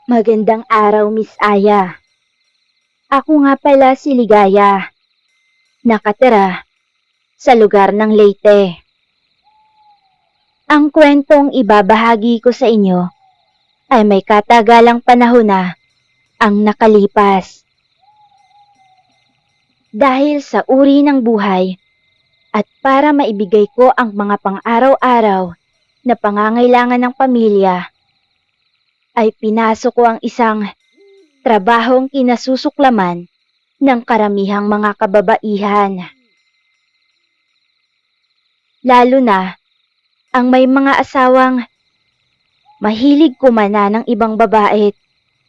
Magandang araw, Miss Aya. Ako nga pala si Ligaya, nakatira sa lugar ng Leyte. Ang kwentong ibabahagi ko sa inyo ay may katagalang panahon na ang nakalipas. Dahil sa uri ng buhay at para maibigay ko ang mga pang-araw-araw na pangangailangan ng pamilya, ay pinasok ko ang isang trabahong kinasusuklaman ng karamihang mga kababaihan. Lalo na ang may mga asawang mahilig kumana ng ibang babae at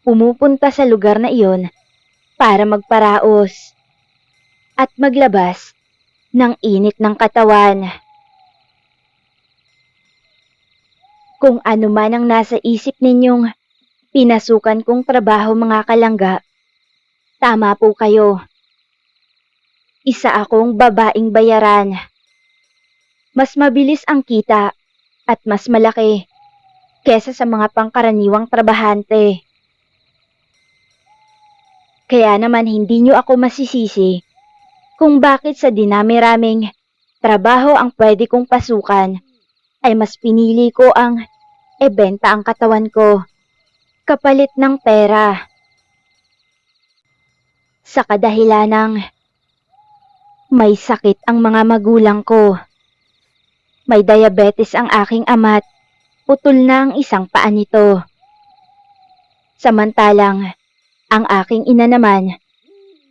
pumupunta sa lugar na iyon para magparaos at maglabas ng init ng katawan. Kung ano man ang nasa isip ninyong pinasukan kong trabaho, mga kalangga, tama po kayo. Isa akong babaeng bayaran. Mas mabilis ang kita at mas malaki kesa sa mga pangkaraniwang trabahante. Kaya naman hindi nyo ako masisisi kung bakit sa dinami-raming trabaho ang pwede kong pasukan ay mas pinili ko ang ibenta ang katawan ko kapalit ng pera. Sa kadahilanang may sakit ang mga magulang ko. May diabetes ang aking ama at putol na ang isang paa nito. Samantalang ang aking ina naman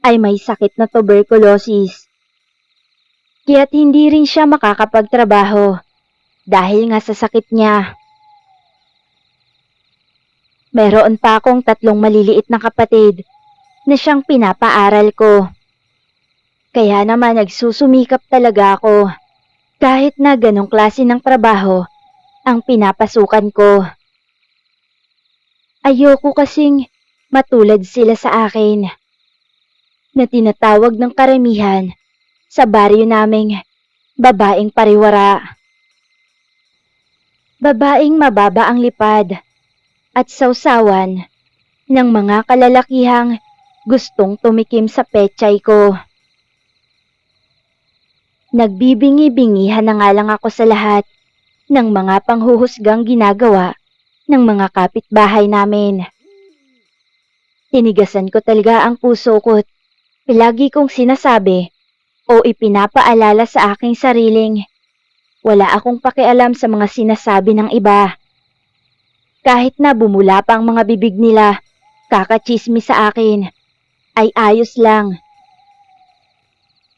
ay may sakit na tuberculosis. Kaya't hindi rin siya makakapagtrabaho dahil nga sa sakit niya. Meron pa akong 3 maliliit na kapatid na siyang pinapaaral ko. Kaya naman nagsusumikap talaga ako kahit na ganong klase ng trabaho ang pinapasukan ko. Ayoko kasing matulad sila sa akin na tinatawag ng karamihan sa baryo naming babaeng pariwara. Babaeng mababa ang lipad at sausawan ng mga kalalakihang gustong tumikim sa pechay ko. Nagbibingi-bingihan na nga lang ako sa lahat ng mga panghuhusgang ginagawa ng mga kapitbahay namin. Tinigasan ko talaga ang puso ko at lagi kong sinasabi o ipinapaalala sa aking sariling wala akong pakialam sa mga sinasabi ng iba. Kahit na bumula pa ang mga bibig nila kakachismis sa akin, ay ayos lang.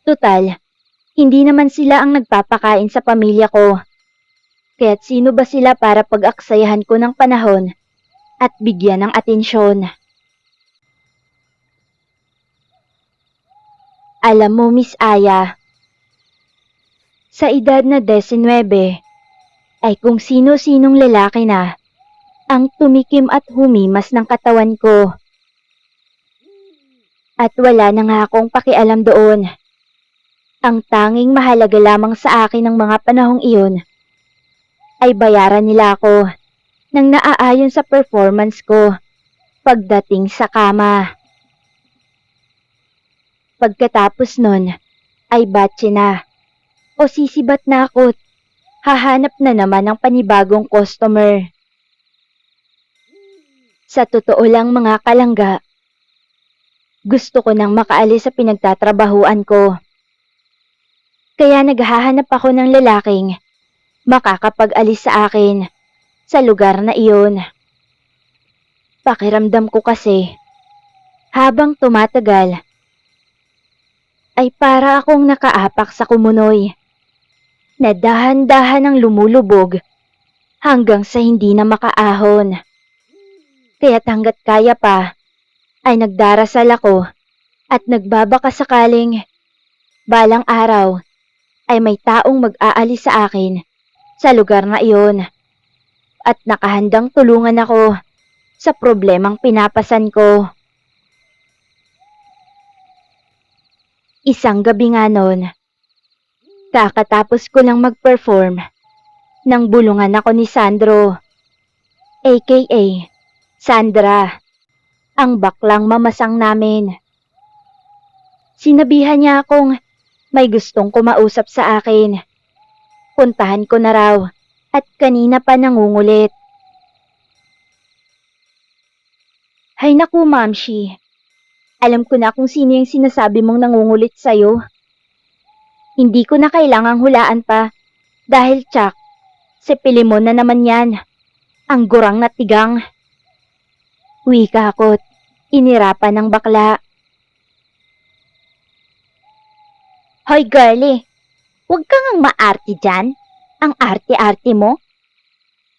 Tutal, hindi naman sila ang nagpapakain sa pamilya ko. Kaya't sino ba sila para pag-aksayahan ko ng panahon at bigyan ng atensyon? Alam mo, Miss Aya, sa edad na 19, ay kung sino-sinong lalaki na ang tumikim at humimas ng katawan ko. At wala na nga akong pakialam doon. Ang tanging mahalaga lamang sa akin ng mga panahong iyon ay bayaran nila ako ng naaayon sa performance ko pagdating sa kama. Pagkatapos nun ay batche na o sisibat na ako at hahanap na naman ng panibagong customer. Sa totoo lang, mga kalangga, gusto ko nang makaalis sa pinagtatrabahuan ko. Kaya naghahanap ako ng lalaking makakapag-alis sa akin sa lugar na iyon. Pakiramdam ko kasi, habang tumatagal, ay para akong nakaapak sa kumunoy na dahan-dahan ang lumulubog hanggang sa hindi na makaahon. Kaya't hanggat kaya pa, ay nagdarasal ako at nagbabaka sakaling balang araw ay may taong mag-aalis sa akin sa lugar na iyon at nakahandang tulungan ako sa problemang pinapasan ko. Isang gabi nga noon, kakatapos ko lang mag-perform nang bulungan ako ni Sandro, aka Sandra, ang baklang mamasang namin. Sinabihan niya akong may gustong kumausap sa akin. Puntahan ko na raw at kanina pa nangungulit. Hay naku, Mamshi. Alam ko na kung sino yung sinasabi mong nangungulit sa'yo. Hindi ko na kailangang hulaan pa dahil tsak, si Pilimon na naman yan. Ang gurang na tigang. Wika ako't inirapan ng bakla. Hoy girlie, huwag kang ang maarte dyan. Ang arte-arte mo.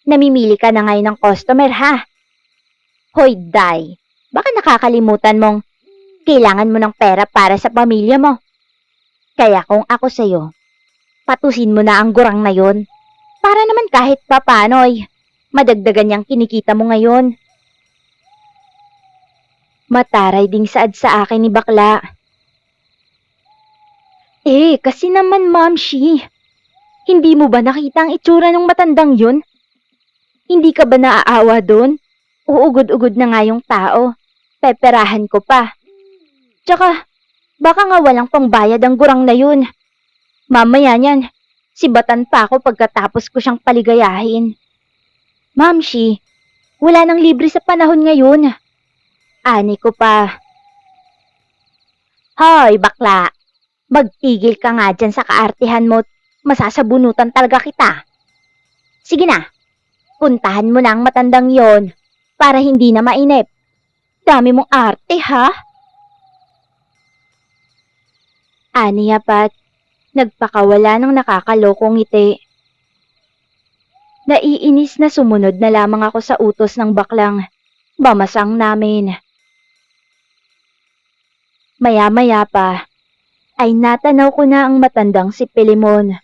Namimili ka na ngayon ng customer ha. Hoy Day, baka nakakalimutan mong kailangan mo ng pera para sa pamilya mo. Kaya kung ako sa'yo, patusin mo na ang gurang na yon. Para naman kahit papano'y madagdagan niyang kinikita mo ngayon. Mataray ding saad sa akin ni bakla. Kasi naman Mamshi, hindi mo ba nakita ang itsura ng matandang yun? Hindi ka ba naaawa doon? Uugod-ugod na nga yung tao. Peperahan ko pa. Tsaka, baka nga walang pangbayad ang gurang na yun. Mamaya niyan, sibatan pa ako pagkatapos ko siyang paligayahin. Mamshi, wala nang libre sa panahon ngayon. Ani ko pa. Hoy, bakla! Magtigil ka nga dyan sa kaartihan mo. Masasabunutan talaga kita. Sige na, puntahan mo na ang matandang yon para hindi na mainip. Dami mong arte, ha? Aniya pat, nagpakawala ng nakakalokong ngiti. Naiinis na sumunod na lamang ako sa utos ng baklang mamasang namin. Maya-maya pa, ay natanaw ko na ang matandang si Pilimon.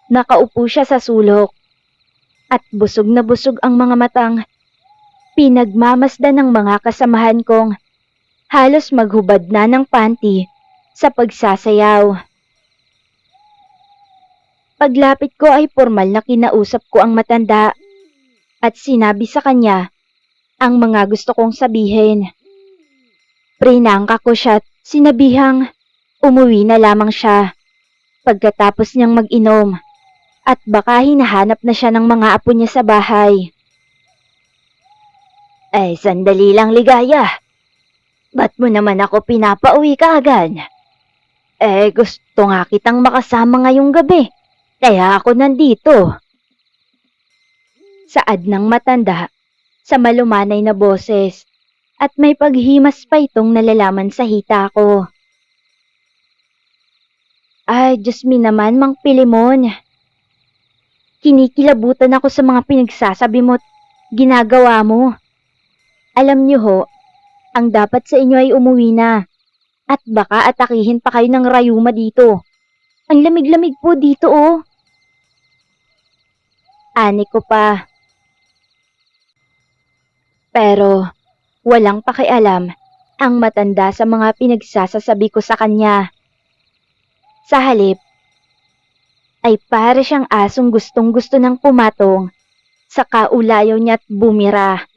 Nakaupo siya sa sulok at busog na busog ang mga matang pinagmamasdan ng mga kasamahan kong halos maghubad na ng panty sa pagsasayaw. Paglapit ko ay formal na kinausap ko ang matanda at sinabi sa kanya ang mga gusto kong sabihin. Prinangka ko siya at sinabihang umuwi na lamang siya pagkatapos niyang mag-inom at baka hinahanap na siya ng mga apo niya sa bahay. Sandali lang Ligaya. Ba't mo naman ako pinapauwi kaagad? Gusto nga kitang makasama ngayong gabi, kaya ako nandito. Saad ng matanda sa malumanay na boses at may paghimas pa itong nalalaman sa hita ko. Diyos me naman, Mang Pilimon. Kinikilabutan ako sa mga pinagsasabi mo at ginagawa mo. Alam niyo ho, ang dapat sa inyo ay umuwi na. At baka atakihin pa kayo ng rayuma dito. Ang lamig-lamig po dito oh. Ani ko pa. Pero walang pakialam ang matanda sa mga pinagsasasabi ko sa kanya. Sa halip, ay para siyang asong gustong-gusto ng pumatong sa kaulayaw niya at bumira.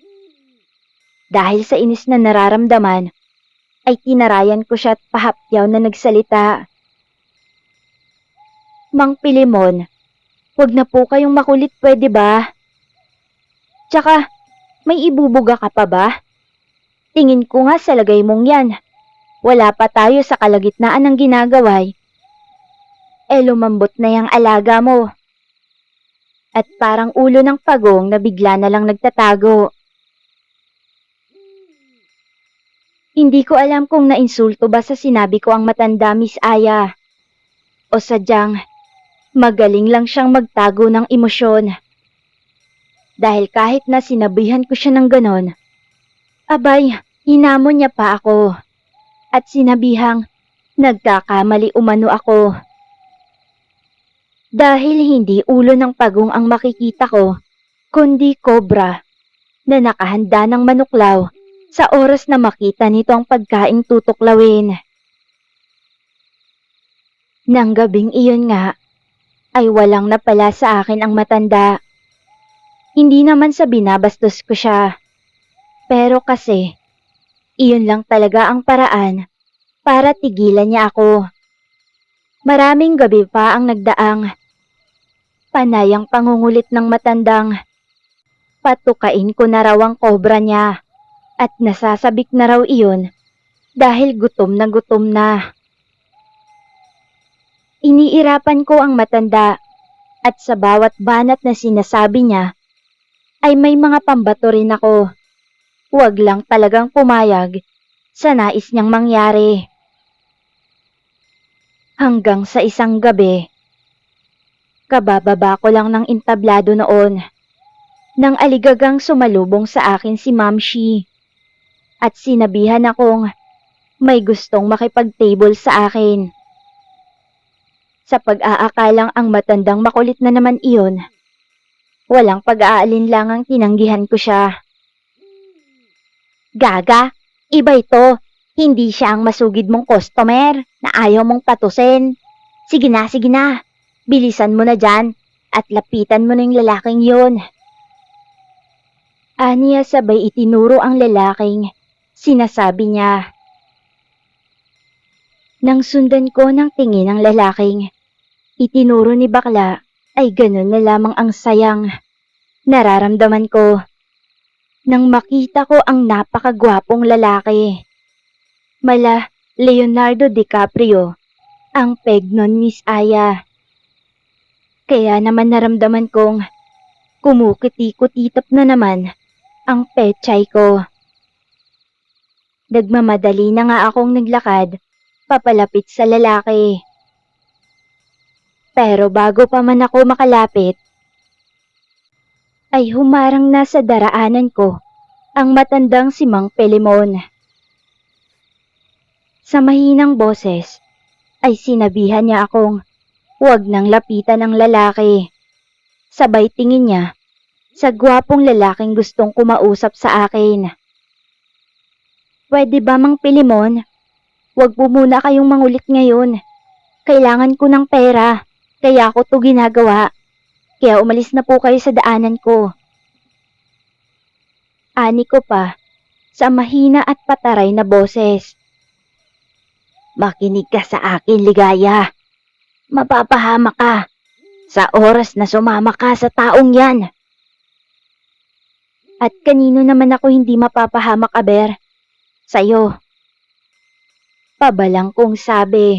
Dahil sa inis na nararamdaman, ay tinarayan ko siya at pahapyaw na nagsalita. Mang Pilimon, wag na po kayong makulit, pwede ba? Tsaka, may ibubuga ka pa ba? Tingin ko nga sa lagay mong yan. Wala pa tayo sa kalagitnaan ng ginagaway. Lumambot na yung alaga mo. At parang ulo ng pagong na bigla na lang nagtatago. Hindi ko alam kung nainsulto ba sa sinabi ko ang matanda, Miss Aya. O sadyang magaling lang siyang magtago ng emosyon. Dahil kahit na sinabihan ko siya ng ganon, abay, hinamon niya pa ako. At sinabihang nagkakamali umano ako. Dahil hindi ulo ng pagong ang makikita ko, kundi kobra na nakahanda ng manuklaw sa oras na makita nito ang pagkaing tutuklawin. Nang gabing iyon nga, ay walang napala sa akin ang matanda. Hindi naman sa binabastos ko siya. Pero kasi, iyon lang talaga ang paraan para tigilan niya ako. Maraming gabi pa ang nagdaang, panay ang pangungulit ng matandang. Patukain ko na raw ang kobra niya at nasasabik na raw iyon dahil gutom na gutom na. Iniirapan ko ang matanda at sa bawat banat na sinasabi niya ay may mga pambato rin ako. Huwag lang talagang pumayag sa nais niyang mangyari. Hanggang sa isang gabi, kabababa ko lang ng entablado noon nang aligagang sumalubong sa akin si Ma'am Shi at sinabihan akong may gustong makipag-table sa akin. Sa pag-aakalang ang matandang makulit na naman iyon, walang pag-aalinlangang tinanggihan ko siya. Gaga, iba ito. Hindi siya ang masugid mong customer na ayaw mong patusin. Sige na, bilisan mo na dyan at lapitan mo na yung lalaking yun. Aniya sabay itinuro ang lalaking sinasabi niya. Nang sundan ko ng tingin ng lalaking itinuro ni bakla ay ganun na lamang ang sayang nararamdaman ko nang makita ko ang napakagwapong lalaki. Mala Leonardo DiCaprio ang peg nun, Miss Aya. Kaya naman naramdaman kong kumukiti-kutitap na naman ang pechay ko. Nagmamadali na nga akong naglakad papalapit sa lalaki. Pero bago pa man ako makalapit, ay humarang na sa daraanan ko ang matandang si Mang Pelimon. Sa mahinang boses ay sinabihan niya akong huwag nang lapitan ang lalaki. Sabay tingin niya sa gwapong lalaking gustong kumausap sa akin. Pwede ba Mang Pelimon? Huwag po muna kayong mangulit ngayon. Kailangan ko ng pera, kaya ako to ginagawa. Kaya umalis na po kayo sa daanan ko. Ani ko pa sa mahina at pataray na boses. Makinig ka sa akin, Ligaya. Mapapahamak ka sa oras na sumama ka sa taong yan. At kanino naman ako hindi mapapahamak, Aber? Sa'yo. Pabalang kong sabi.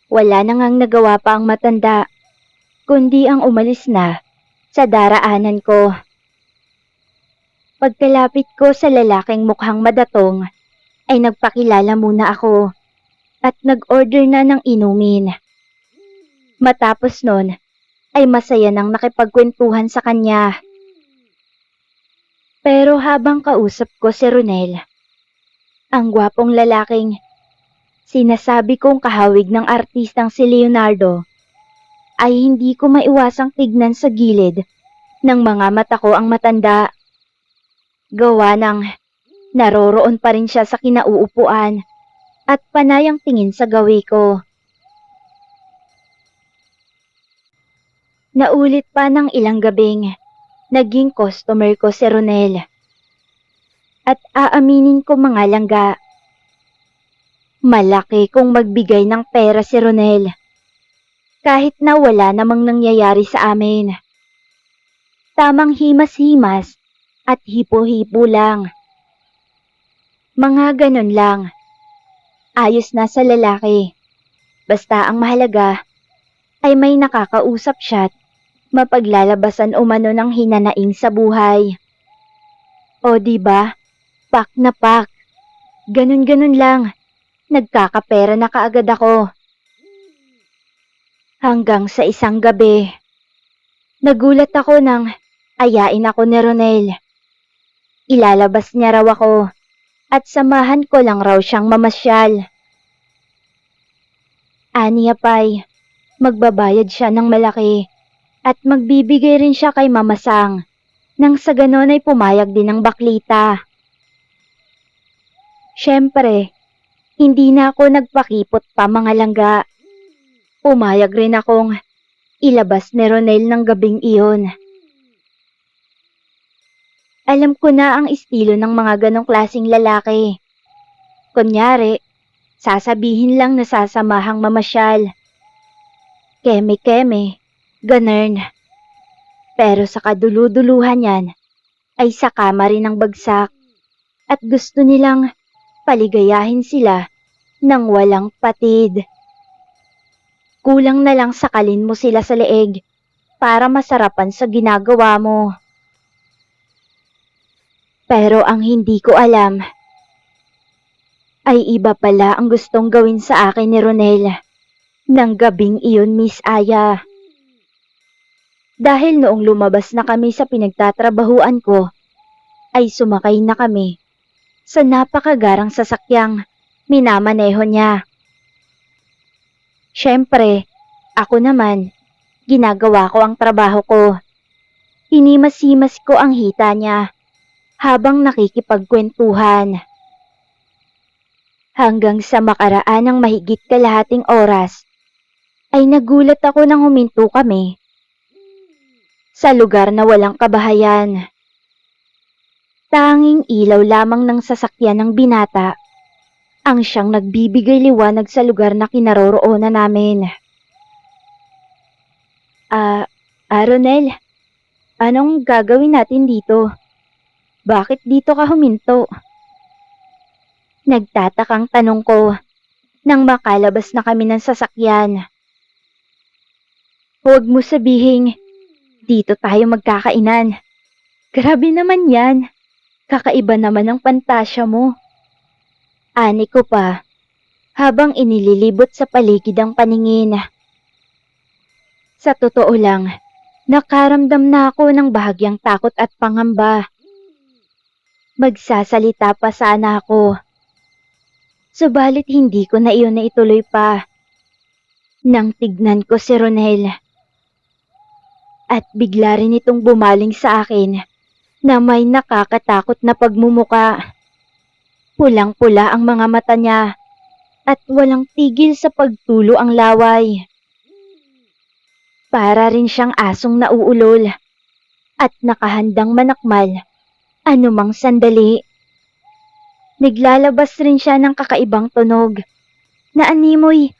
Wala na ngang nagawa pa ang matanda, kundi ang umalis na sa daraanan ko. Pagkalapit ko sa lalaking mukhang madatong, ay nagpakilala muna ako at nag-order na ng inumin. Matapos nun, ay masaya nang nakipagkwentuhan sa kanya. Pero habang kausap ko si Ronel, ang gwapong lalaking sinasabi kong kahawig ng artistang si Leonardo, ay hindi ko maiwasang tignan sa gilid ng mga mata ko ang matanda. Gawa ng naroroon pa rin siya sa kinauupuan at panayang tingin sa gawi ko. Naulit pa ng ilang gabing naging customer ko si Ronel. At aaminin ko mga langga, malaki kung magbigay ng pera si Ronel. Kahit na wala namang nangyayari sa amin. Tamang himas-himas at hipo-hipo lang. Mga ganon lang. Ayos na sa lalaki. Basta ang mahalaga ay may nakakausap siya't mapaglalabasan umano ng hinanaing sa buhay. O diba? Pak na pak. Ganun-ganun lang. Nagkakapera na kaagad ako. Hanggang sa isang gabi, nagulat ako nang ayain ako ni Ronel. Ilalabas niya raw ako at samahan ko lang raw siyang mamasyal. Aniya pa'y magbabayad siya ng malaki at magbibigay rin siya kay Mama Sang nang sa ganon ay pumayag din ang baklita. Siyempre, hindi na ako nagpakipot pa mga langga. Pumayag rin akong ilabas ni Ronel ng gabing iyon. Alam ko na ang estilo ng mga ganong klaseng lalaki. Kunyari, sasabihin lang na sasamahang mamasyal. Keme-keme, ganern. Pero sa kaduluduluhan yan, ay sa kama rin ng bagsak at gusto nilang paligayahin sila ng walang patid. Kulang na lang sakalin mo sila sa leeg para masarapan sa ginagawa mo. Pero ang hindi ko alam ay iba pala ang gustong gawin sa akin ni Ronel ng gabing iyon, Miss Aya. Dahil noong lumabas na kami sa pinagtatrabahuan ko, ay sumakay na kami sa napakagarang sasakyang minamaneho niya. Siyempre, ako naman, ginagawa ko ang trabaho ko. Hinimas-himas ko ang hita niya habang nakikipagkwentuhan. Hanggang sa makaraan ng mahigit kalahating oras, ay nagulat ako nang huminto kami sa lugar na walang kabahayan. Tanging ilaw lamang ng sasakyan ng binata ang siyang nagbibigay liwanag sa lugar na kinaroroonan namin. Ronel, anong gagawin natin dito? Bakit dito ka huminto? Nagtatakang tanong ko nang makalabas na kami ng sasakyan. Huwag mo sabihing dito tayo magkakainan. Grabe naman yan. Kakaiba naman ang pantasya mo. Ani ko pa habang inililibot sa paligid ang paningin. Sa totoo lang, nakaramdam na ako ng bahagyang takot at pangamba. Magsasalita pa sana ako. Subalit hindi ko na iyon na ituloy pa. Nang tignan ko si Ronel. At bigla rin itong bumaling sa akin na may nakakatakot na pagmumuka. Pulang-pula ang mga mata niya at walang tigil sa pagtulo ang laway. Para rin siyang asong nauulol at nakahandang manakmal anumang sandali. Naglalabas rin siya ng kakaibang tunog na animoy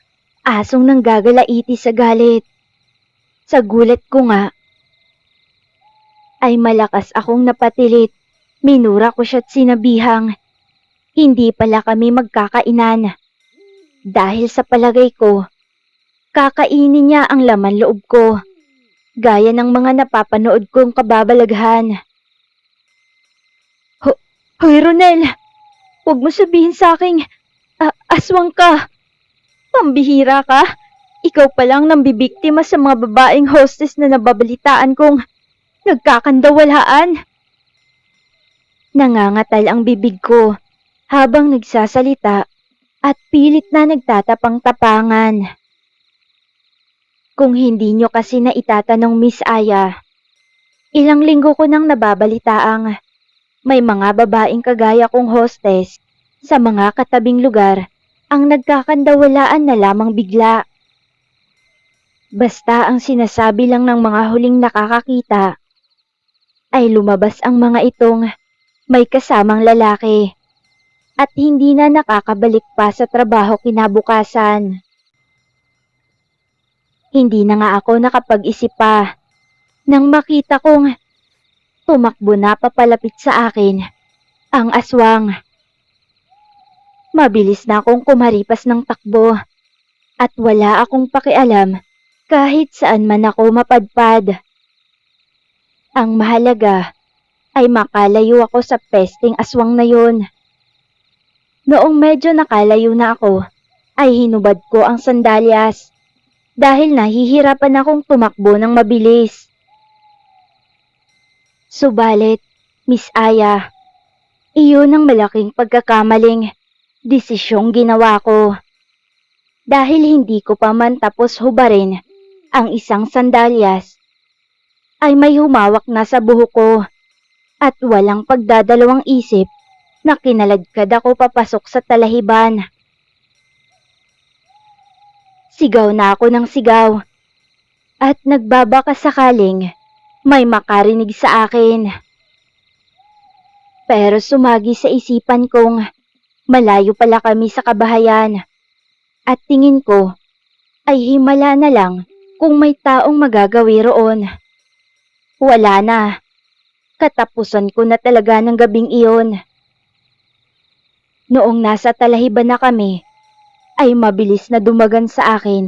asong nanggagalaiti sa galit. Sa gulat ko nga, ay malakas akong napatilit. Minura ko siya't sinabihang hindi pala kami magkakainan. Dahil sa palagay ko, kakainin niya ang laman loob ko, gaya ng mga napapanood kong kababalaghan. Hoy Ronel, huwag mo sabihin sa aking aswang ka. Pambihira ka. Ikaw palang nambibiktima sa mga babaeng hostess na nababalitaan kong nagkakandawalaan. Nangangatal ang bibig ko habang nagsasalita at pilit na nagtatapang-tapangan. Kung hindi nyo kasi na itatanong, Miss Aya, ilang linggo ko nang nababalitaang may mga babaeng kagaya kong hostess sa mga katabing lugar ang nagkakandawalaan na lamang bigla. Basta ang sinasabi lang ng mga huling nakakakita ay lumabas ang mga itong may kasamang lalaki at hindi na nakakabalik pa sa trabaho kinabukasan. Hindi na nga ako nakapag-isip pa nang makita kong tumakbo na papalapit sa akin ang aswang. Mabilis na akong kumaripas ng takbo at wala akong pakialam kahit saan man ako mapadpad. Ang mahalaga ay makalayo ako sa pesting aswang na yun. Noong medyo nakalayo na ako, ay hinubad ko ang sandalyas dahil nahihirapan akong tumakbo ng mabilis. Subalit, Miss Aya, iyon ang malaking pagkakamaling desisyong ginawa ko. Dahil hindi ko pa man tapos hubarin ang isang sandalyas, ay may humawak na sa buhok ko at walang pagdadalawang isip na kinaladkad ako papasok sa talahiban. Sigaw na ako ng sigaw at nagbabaka sakaling may makarinig sa akin. Pero sumagi sa isipan kong malayo pala kami sa kabahayan at tingin ko ay himala na lang kung may taong magagawi roon. Wala na. Katapusan ko na talaga ng gabing iyon. Noong nasa Talahiban na kami, ay mabilis na dumagan sa akin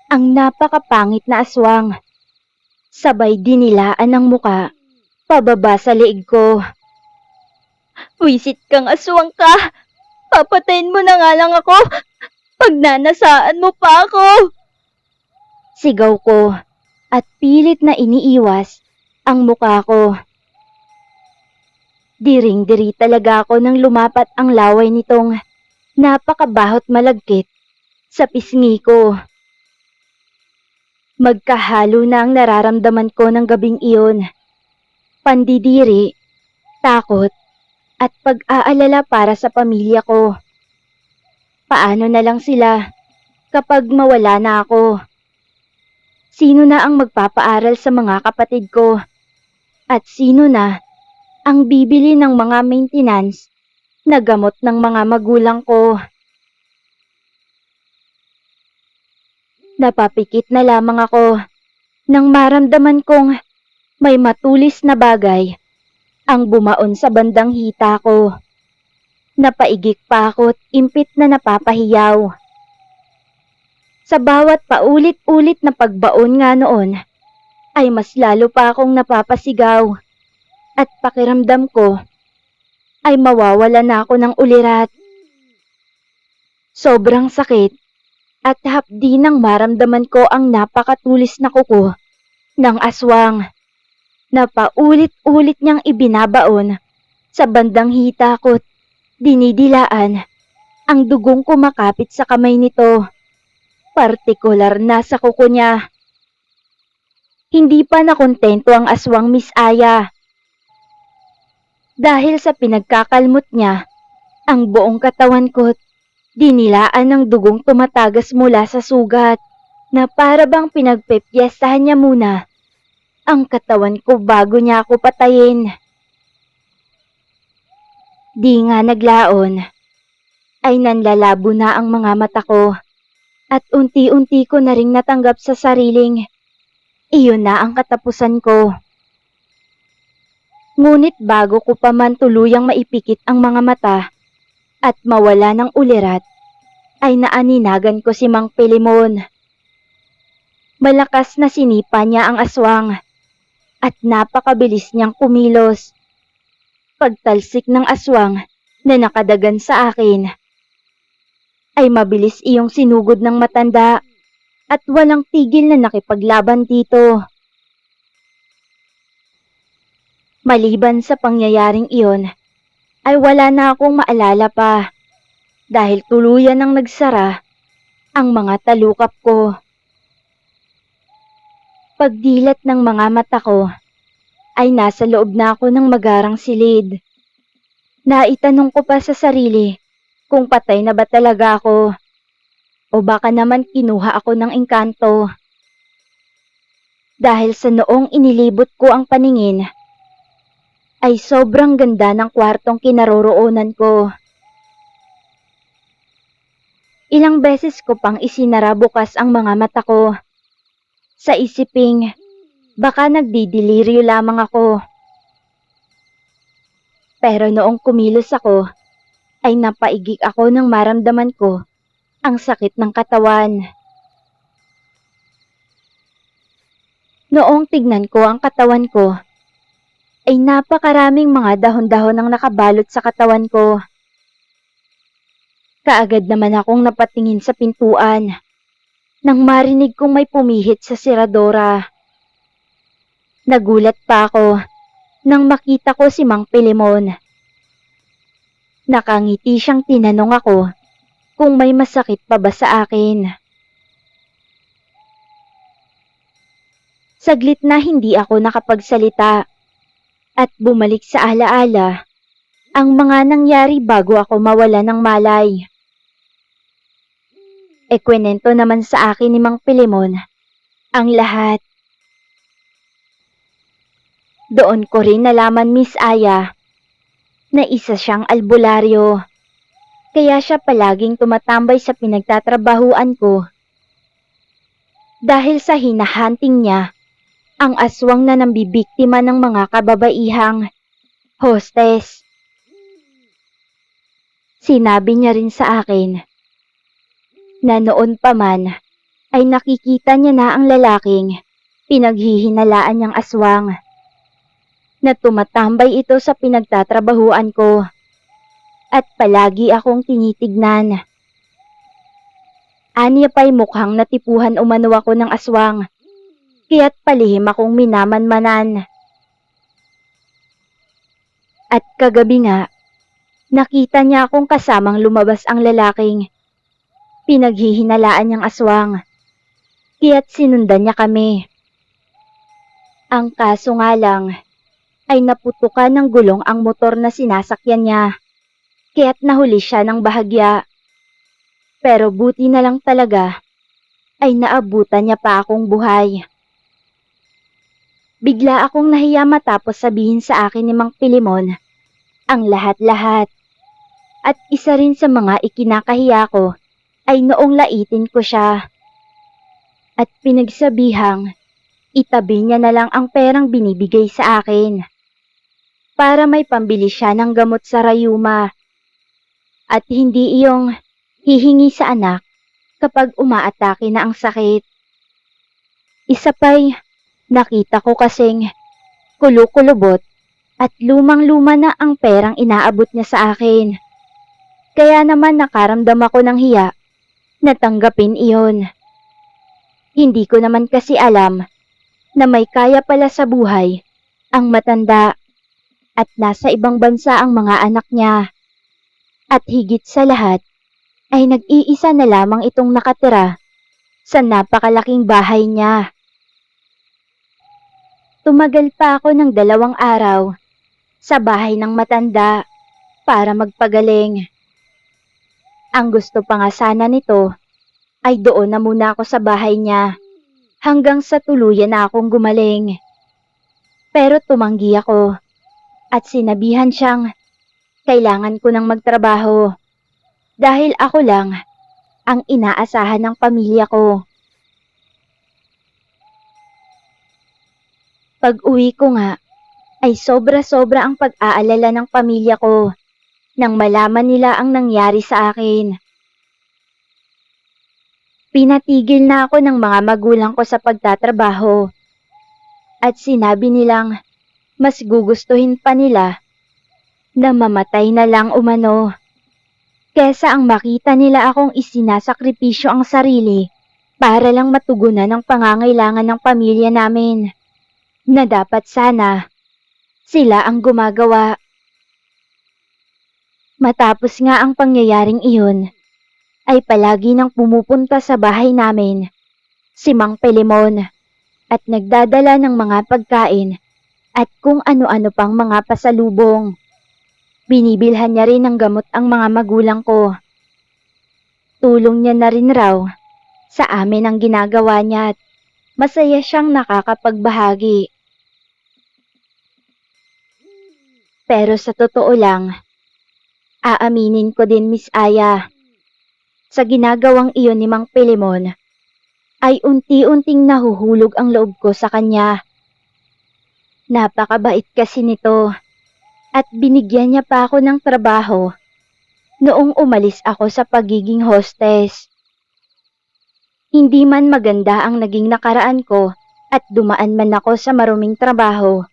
ang napakapangit na aswang. Sabay dinilaan ng muka pababa sa leeg ko. Wisit kang aswang ka! Papatayin mo na nga lang ako! Pagnanasaan mo pa ako! Sigaw ko at pilit na iniiwas ang muka ko. Diring-diri talaga ako nang lumapat ang laway nitong napakabahot malagkit sa pisngi ko. Magkahalo na ang nararamdaman ko ng gabing iyon. Pandidiri, takot, at pag-aalala para sa pamilya ko. Paano na lang sila kapag mawala na ako? Sino na ang magpapaaral sa mga kapatid ko? At sino na ang bibili ng mga maintenance na gamot ng mga magulang ko? Napapikit na lamang ako nang maramdaman kong may matulis na bagay ang bumaon sa bandang hita ko. Napaigik pa ako't impit na napapahiyaw. Sa bawat paulit-ulit na pagbaon nga noon, ay mas lalo pa akong napapasigaw at pakiramdam ko ay mawawala na ako ng ulirat. Sobrang sakit at hapdi nang maramdaman ko ang napakatulis na kuko ng aswang na paulit-ulit niyang ibinabaon sa bandang hita ko't dinidilaan ang dugong kumakapit sa kamay nito. Partikular na sa kuko niya. Hindi pa nakontento ang aswang, Miss Aya. Dahil sa pinagkakalmot niya, ang buong katawan ko dinilaan ng dugong tumatagas mula sa sugat na para bang pinagpepiestahan niya muna ang katawan ko bago niya ako patayin. Di nga naglaon, ay nanlalabo na ang mga mata ko at unti-unti ko na ring natanggap sa sariling iyon na ang katapusan ko. Ngunit bago ko pa man tuluyang maipikit ang mga mata at mawala ng ulirat, ay naaninagan ko si Mang Pilimon. Malakas na sinipa niya ang aswang at napakabilis niyang kumilos. Pagtalsik ng aswang na nakadagan sa akin, ay mabilis iyong sinugod ng matanda at walang tigil na nakipaglaban dito. Maliban sa pangyayaring iyon, ay wala na akong maalala pa dahil tuluyan nang nagsara ang mga talukap ko. Pagdilat ng mga mata ko, ay nasa loob na ako ng magarang silid. Naitanong ko pa sa sarili kung patay na ba talaga ako o baka naman kinuha ako ng engkanto. Dahil sa noong inilibot ko ang paningin, ay sobrang ganda ng kwartong kinaroroonan ko. Ilang beses ko pang isinara bukas ang mga mata ko sa isiping baka nagdidiliryo lamang ako. Pero noong kumilos ako, ay napaigik ako nang maramdaman ko ang sakit ng katawan. Noong tignan ko ang katawan ko, ay napakaraming mga dahon-dahon ang nakabalot sa katawan ko. Kaagad naman akong napatingin sa pintuan nang marinig kong may pumihit sa seradora. Nagulat pa ako nang makita ko si Mang Pilimon. Nakangiti siyang tinanong ako kung may masakit pa ba sa akin. Saglit na hindi ako nakapagsalita at bumalik sa alaala ang mga nangyari bago ako mawala ng malay. Ekwenento naman sa akin ni Mang Pilimon ang lahat. Doon ko rin nalaman, Miss Aya, na isa siyang albularyo. Kaya siya palaging tumatambay sa pinagtatrabahuan ko. Dahil sa hinahunting niya, ang aswang na nambibiktima ng mga kababaihang hostess. Sinabi niya rin sa akin na noon pa man ay nakikita niya na ang lalaking pinaghihinalaan niyang aswang, na tumatambay ito sa pinagtatrabahuan ko at palagi akong tinitignan. Aniya pa'y mukhang natipuhan umano ako ng aswang, kaya't palihim akong minamanmanan. At kagabi nga, nakita niya akong kasamang lumabas ang lalaking pinaghihinalaan niyang aswang, kaya't sinundan niya kami. Ang kaso nga lang ay naputukan ng gulong ang motor na sinasakyan niya, kaya't nahuli siya ng bahagya. Pero buti na lang talaga ay naabutan niya pa akong buhay. Bigla akong nahiya matapos sabihin sa akin ni Mang Pilimon ang lahat-lahat. At isa rin sa mga ikinakahiya ko ay noong laitin ko siya. At pinagsabihang itabi niya na lang ang perang binibigay sa akin para may pambili siya ng gamot sa rayuma. At hindi iyong hihingi sa anak kapag umaatake na ang sakit. Isa pa'y nakita ko kasing kulukulubot at lumang-luma na ang perang inaabot niya sa akin. Kaya naman nakaramdam ako ng hiya na tanggapin iyon. Hindi ko naman kasi alam na may kaya pala sa buhay ang matanda at nasa ibang bansa ang mga anak niya. At higit sa lahat ay nag-iisa na lamang itong nakatira sa napakalaking bahay niya. Tumagal pa ako ng 2 araw sa bahay ng matanda para magpagaling. Ang gusto pa nga sana nito ay doon na muna ako sa bahay niya hanggang sa tuluyan na akong gumaling. Pero tumanggi ako at sinabihan siyang kailangan ko nang magtrabaho dahil ako lang ang inaasahan ng pamilya ko. Pag-uwi ko nga ay sobra-sobra ang pag-aalala ng pamilya ko nang malaman nila ang nangyari sa akin. Pinatigil na ako ng mga magulang ko sa pagtatrabaho at sinabi nilang mas gugustuhin pa nila na mamatay na lang umano kesa ang makita nila akong isinasakripisyo ang sarili para lang matugunan ang pangangailangan ng pamilya namin, na dapat sana sila ang gumagawa. Matapos nga ang pangyayaring iyon, ay palagi nang pumupunta sa bahay namin si Mang Pilimon at nagdadala ng mga pagkain at kung ano-ano pang mga pasalubong. Binibilhan niya rin ng gamot ang mga magulang ko. Tulong niya na rin raw sa amin ang ginagawa niya at masaya siyang nakakapagbahagi. Pero sa totoo lang, aaminin ko din, Miss Aya, sa ginagawang iyon ni Mang Pilimon ay unti-unting nahuhulog ang loob ko sa kanya. Napakabait kasi nito at binigyan niya pa ako ng trabaho noong umalis ako sa pagiging hostess. Hindi man maganda ang naging nakaraan ko at dumaan man ako sa maruming trabaho,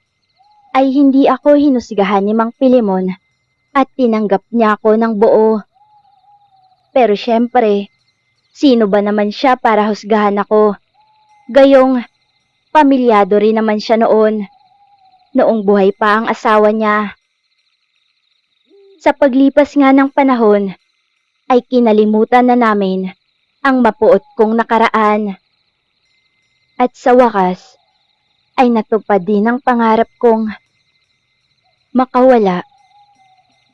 ay hindi ako hinusgahan ni Mang Pilimon at tinanggap niya ako ng buo. Pero syempre, sino ba naman siya para husgahan ako? Gayong pamilyado rin naman siya noong buhay pa ang asawa niya. Sa paglipas nga ng panahon, ay kinalimutan na namin ang mapuot kong nakaraan. At sa wakas, ay natupad din ang pangarap kong makawala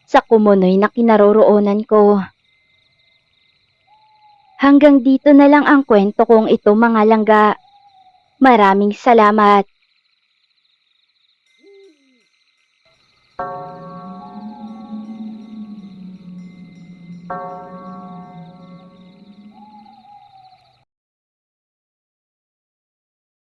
sa kumunoy na kinaroroonan ko. Hanggang dito na lang ang kwento kong ito, mga langga. Maraming salamat.